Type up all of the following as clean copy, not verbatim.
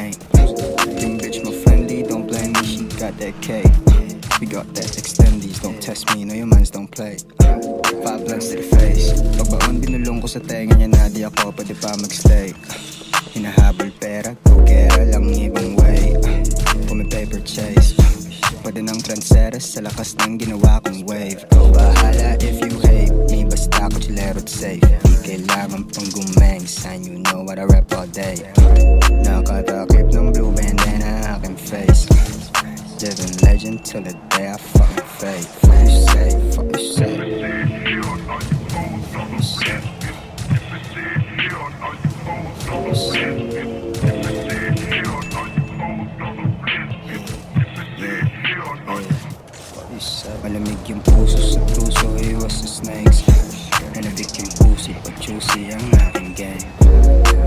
gang. Yung bitch mo friendly, don't blame me, she got that K. We got that extendies, don't test me, no your mans don't play. 5 blunts to the face. Pagbaon binulong ko sa tenga niya na di ako pwede pa magstay. Hinahabol pera, go-gera lang ibang way. Kung may paper chase, pwede ng transeres sa lakas ng ginawa kong wave. Ikaw bahala if you hate me, basta ko chilero't safe. Di kailangan pang gumeng, sign you know what I rap all day. Nakatakip ng blue bandana aking face. Living legend till the day I fucking fade. Fuck you say, fuck you say. Malamig yung puso sa puso, iwas sa snakes. Nanabik yung pusi, pag juicy ang aking gang.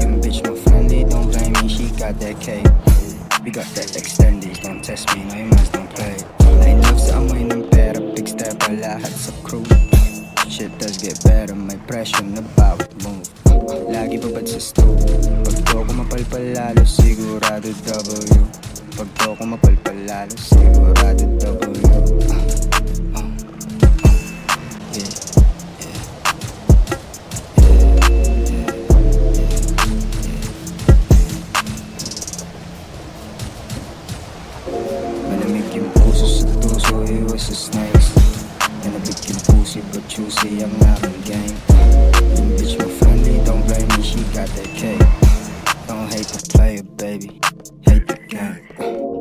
Yung bitch mo friendly, don't blame me, she got that cake. We got that extendies, don't test me, no your mans don't play. Line love sa amoy ng pera, big step pa lahat sa crew. Shit does get better, may pressure na bawat move. Lagi babad sa stool. Pag to ko mapalpal lalo, sigurado W. Pag to ko mapalpal lalo, sigurado W. Malamig yung puso sa tuso, iwas sa snakes. Nanabik yung pusi, but juicy ang aking gang. Yung bitch mo friendly, don't blame me, she got that cake. Don't hate the player, baby, hate the game.